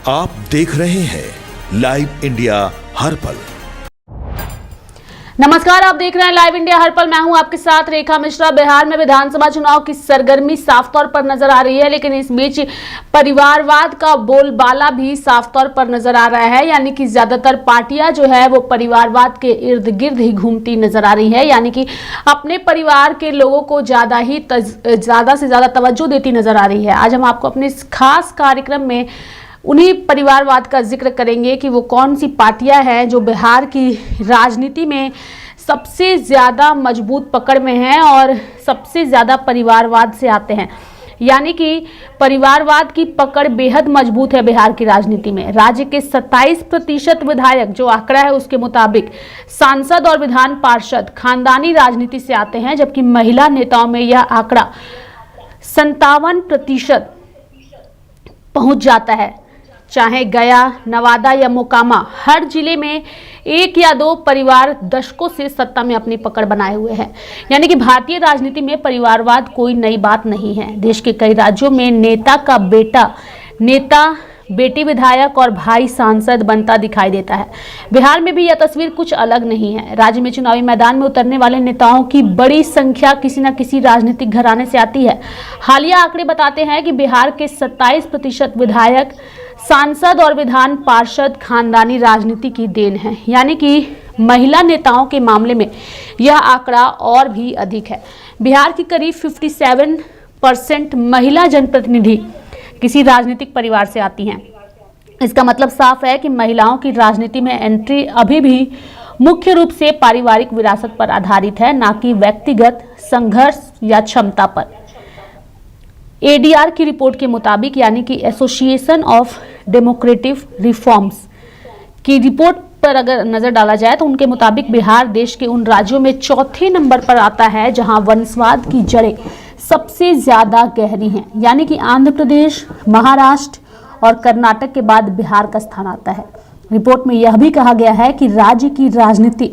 आप देख रहे हैं लाइव इंडिया हर पल। नमस्कार, आप देख रहे हैं लाइव इंडिया हर पल। मैं हूं आपके साथ रेखा मिश्रा। बिहार में विधानसभा चुनाव की सरगर्मी साफ तौर पर नजर आ रही है, लेकिन इस बीच परिवारवाद का बोलबाला भी साफ तौर पर नजर आ रहा है। यानी कि ज्यादातर पार्टियां जो है वो परिवारवाद के इर्द गिर्द ही घूमती नजर आ रही है, यानी कि अपने परिवार के लोगों को ज्यादा से ज्यादा तवज्जो देती नजर आ रही है। आज हम आपको अपने इस खास कार्यक्रम में उन्हीं परिवारवाद का जिक्र करेंगे कि वो कौन सी पार्टियां हैं जो बिहार की राजनीति में सबसे ज़्यादा मजबूत पकड़ में हैं और सबसे ज़्यादा परिवारवाद से आते हैं। यानी कि परिवारवाद की पकड़ बेहद मजबूत है बिहार की राजनीति में। राज्य के 27% विधायक, जो आंकड़ा है उसके मुताबिक, सांसद और विधान पार्षद खानदानी राजनीति से आते हैं, जबकि महिला नेताओं में यह आंकड़ा 57% पहुंच जाता है। चाहे गया, नवादा या मोकामा, हर जिले में एक या दो परिवार दशकों से सत्ता में अपनी पकड़ बनाए हुए हैं। यानी कि भारतीय राजनीति में परिवारवाद कोई नई बात नहीं है। देश के कई राज्यों में नेता का बेटा नेता, बेटी विधायक और भाई सांसद बनता दिखाई देता है। बिहार में भी यह तस्वीर कुछ अलग नहीं है। राज्य में चुनावी मैदान में उतरने वाले नेताओं की बड़ी संख्या किसी न किसी राजनीतिक घराने से आती है। हालिया आंकड़े बताते हैं कि बिहार के 27% विधायक, सांसद और विधान पार्षद खानदानी राजनीति की देन है। यानी कि महिला नेताओं के मामले में यह आंकड़ा और भी अधिक है। बिहार की करीब 57% महिला जनप्रतिनिधि किसी राजनीतिक परिवार से आती हैं। इसका मतलब साफ है कि महिलाओं की राजनीति में एंट्री अभी भी मुख्य रूप से पारिवारिक विरासत पर आधारित है, ना कि व्यक्तिगत संघर्ष या क्षमता पर। एडीआर की रिपोर्ट के मुताबिक, यानी कि एसोसिएशन ऑफ डेमोक्रेटिक रिफॉर्म्स की रिपोर्ट पर अगर नजर डाला जाए तो उनके मुताबिक बिहार देश के उन राज्यों में चौथे नंबर पर आता है जहां वंशवाद की जड़ें सबसे ज्यादा गहरी हैं। यानी कि आंध्र प्रदेश, महाराष्ट्र और कर्नाटक के बाद बिहार का स्थान आता है। रिपोर्ट में यह भी कहा गया है कि राज्य की राजनीति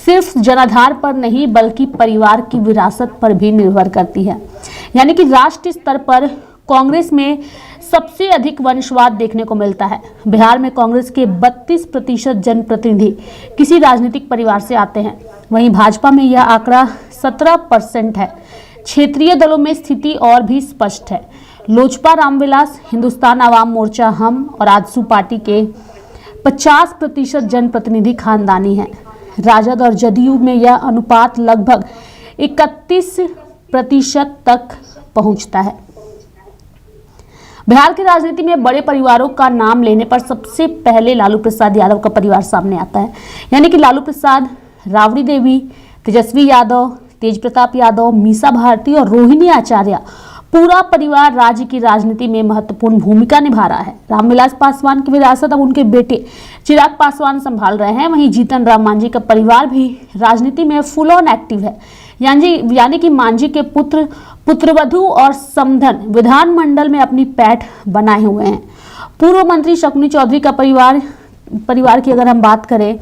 सिर्फ जनाधार पर नहीं बल्कि परिवार की विरासत पर भी निर्भर करती है। यानी कि राष्ट्रीय स्तर पर कांग्रेस में सबसे अधिक वंशवाद देखने को मिलता है। बिहार में कांग्रेस के 32% जनप्रतिनिधि किसी राजनीतिक परिवार से आते हैं। वहीं भाजपा में यह आंकड़ा 17% है। क्षेत्रीय दलों में स्थिति और भी स्पष्ट है। लोजपा, रामविलास, हिंदुस्तान आवाम मोर्चा, हम और आजसू पार्टी के 50% जनप्रतिनिधि खानदानी हैं। राजद और जदयू में यह अनुपात लगभग 31% तक पहुंचता है। बिहार की राजनीति में बड़े परिवारों का नाम लेने पर सबसे पहले लालू प्रसाद यादव का परिवार सामने आता है। यानी कि लालू प्रसाद, राबड़ी देवी, तेजस्वी यादव, तेज प्रताप यादव, मीसा भारती और रोहिणी आचार्य, पूरा परिवार राज्य की राजनीति में महत्वपूर्ण भूमिका निभा रहा है। रामविलास पासवान की विरासत अब उनके बेटे चिराग पासवान संभाल रहे हैं। वहीं जीतन राम मांझी का परिवार भी राजनीति में फुल ऑन एक्टिव है। यानी कि मांझी के पुत्र, पुत्रवधू और समधन विधानमंडल में अपनी पैठ बनाए हुए हैं। पूर्व मंत्री शकुनी चौधरी का परिवार की अगर हम बात करें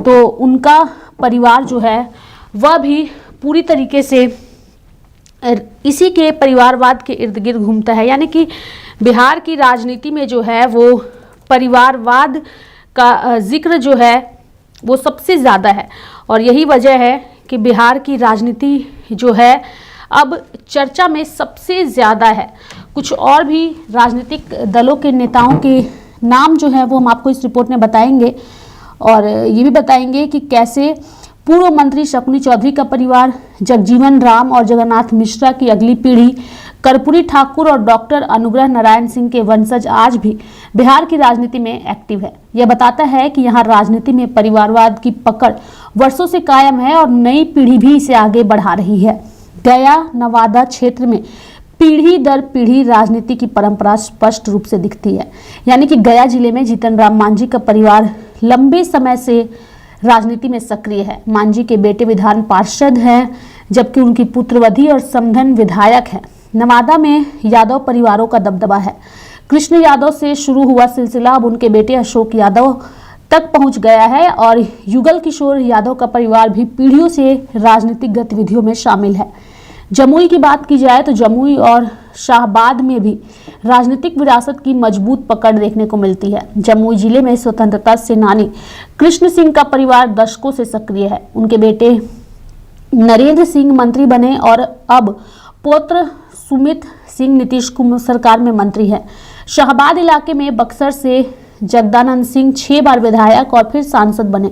तो उनका परिवार जो है वह भी पूरी तरीके से इसी के परिवारवाद के इर्द गिर्द घूमता है। यानी कि बिहार की राजनीति में जो है वो परिवारवाद का जिक्र जो है वो सबसे ज़्यादा है और यही वजह है कि बिहार की राजनीति जो है अब चर्चा में सबसे ज़्यादा है। कुछ और भी राजनीतिक दलों के नेताओं के नाम जो है वो हम आपको इस रिपोर्ट में बताएंगे और ये भी बताएंगे कि कैसे पूर्व मंत्री शकुनी चौधरी का परिवार, जगजीवन राम और जगन्नाथ मिश्रा की अगली पीढ़ी, कर्पूरी ठाकुर और डॉक्टर अनुग्रह नारायण सिंह के वंशज आज भी बिहार की राजनीति में एक्टिव है। यह बताता है कि यहाँ राजनीति में परिवारवाद की पकड़ वर्षों से कायम है और नई पीढ़ी भी इसे आगे बढ़ा रही है। गया, नवादा क्षेत्र में पीढ़ी दर पीढ़ी राजनीति की परंपरा स्पष्ट रूप से दिखती है। यानी कि गया जिले में जीतन राम मांझी का परिवार लंबे समय से राजनीति में सक्रिय है। मांझी के बेटे विधान पार्षद हैं, जबकि उनकी पुत्रवधि और समधन विधायक है। नवादा में यादव परिवारों का दबदबा है। कृष्ण यादव से शुरू हुआ सिलसिला अब उनके बेटे अशोक यादव तक पहुंच गया है और युगल किशोर यादव का परिवार भी पीढ़ियों से राजनीतिक गतिविधियों में शामिल है। जमुई की बात की जाए तो जमुई और शाहबाद में भी राजनीतिक विरासत की मजबूत पकड़ देखने को मिलती है। जमुई जिले में स्वतंत्रता सेनानी कृष्ण सिंह का परिवार दशकों से सक्रिय है। उनके बेटे नरेंद्र सिंह मंत्री बने और अब पौत्र सुमित सिंह नीतीश कुमार सरकार में मंत्री हैं। शाहबाद इलाके में बक्सर से जगदानंद सिंह 6 बार विधायक और फिर सांसद बने।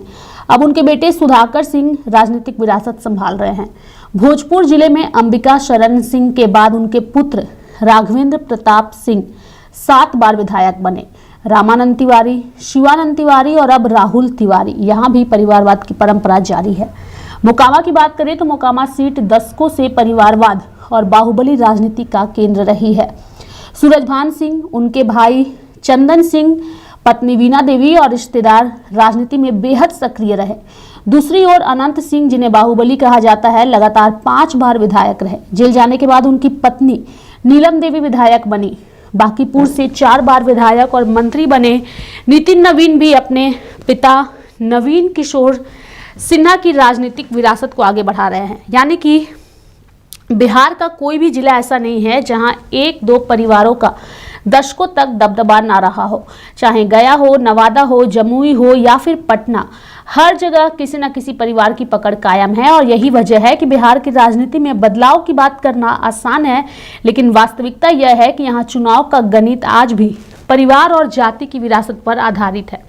अब उनके बेटे सुधाकर सिंह राजनीतिक विरासत संभाल रहे हैं। भोजपुर जिले में अंबिका शरण सिंह के बाद उनके पुत्र राघवेंद्र प्रताप सिंह 7 बार विधायक बने। रामानंद तिवारी, शिवानंद तिवारी और अब राहुल तिवारी, यहाँ भी परिवारवाद की परंपरा जारी है। मोकामा की बात करें तो मोकामा सीट दशकों से परिवारवाद और बाहुबली राजनीति का केंद्र रही है। सूरजभान सिंह, उनके भाई चंदन सिंह, पत्नी वीणा देवी और रिश्तेदार राजनीति में बेहद सक्रिय रहे। दूसरी ओर अनंत सिंह, जिन्हें बाहुबली कहा जाता है, लगातार 5 बार विधायक रहे। जेल जाने के बाद उनकी पत्नी नीलम देवी विधायक बनी। बांकीपुर से 4 बार विधायक और मंत्री बने नितिन नवीन भी अपने पिता नवीन किशोर सिन्हा की राजनीतिक विरासत को आगे बढ़ा रहे हैं। यानी कि बिहार का कोई भी जिला ऐसा नहीं है जहां 1-2 परिवारों का दशकों तक दबदबा ना रहा हो। चाहे गया हो, नवादा हो, जमुई हो या फिर पटना, हर जगह किसी न किसी परिवार की पकड़ कायम है। और यही वजह है कि बिहार की राजनीति में बदलाव की बात करना आसान है, लेकिन वास्तविकता यह है कि यहाँ चुनाव का गणित आज भी परिवार और जाति की विरासत पर आधारित है।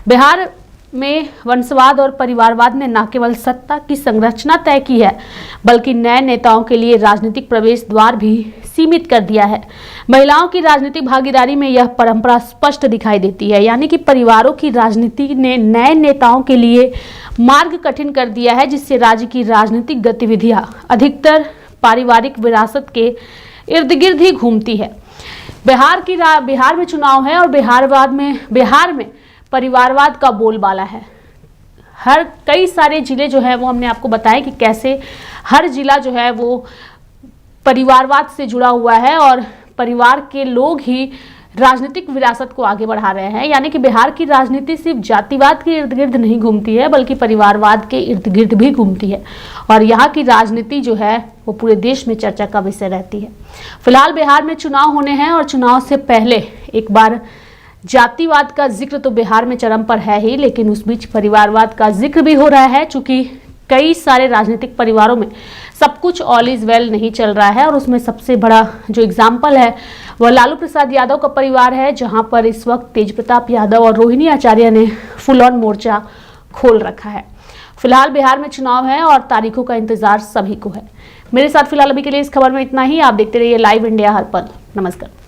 बिहार में वंशवाद और परिवारवाद ने न केवल सत्ता की संरचना तय की है, बल्कि नए नेताओं के लिए राजनीतिक प्रवेश द्वार भी सीमित कर दिया है। महिलाओं की राजनीतिक भागीदारी में यह परंपरा स्पष्ट दिखाई देती है। यानी कि परिवारों की राजनीति ने नए नेताओं के लिए मार्ग कठिन कर दिया है, जिससे राज्य की राजनीतिक गतिविधियां अधिकतर पारिवारिक विरासत के इर्द गिर्द ही घूमती है। बिहार में चुनाव है और बिहार में परिवारवाद का बोलबाला है। कई सारे जिले जो है वो हमने आपको बताया कि कैसे हर जिला जो है वो परिवारवाद से जुड़ा हुआ है और परिवार के लोग ही राजनीतिक विरासत को आगे बढ़ा रहे हैं। यानी कि बिहार की राजनीति सिर्फ जातिवाद के इर्द गिर्द नहीं घूमती है, बल्कि परिवारवाद के इर्द गिर्द भी घूमती है। और यहाँ की राजनीति जो है वो पूरे देश में चर्चा का विषय रहती है। फिलहाल बिहार में चुनाव होने हैं और चुनाव से पहले एक बार जातिवाद का जिक्र तो बिहार में चरम पर है ही, लेकिन उस बीच परिवारवाद का जिक्र भी हो रहा है। चूंकि कई सारे राजनीतिक परिवारों में सब कुछ ऑल इज वेल नहीं चल रहा है और उसमें सबसे बड़ा जो एग्जाम्पल है वह लालू प्रसाद यादव का परिवार है, जहां पर इस वक्त तेज प्रताप यादव और रोहिणी आचार्य ने फुल ऑन मोर्चा खोल रखा है। फिलहाल बिहार में चुनाव है और तारीखों का इंतजार सभी को है। मेरे साथ फिलहाल अभी के लिए इस खबर में इतना ही। आप देखते रहिए लाइव इंडिया हर पल। नमस्कार।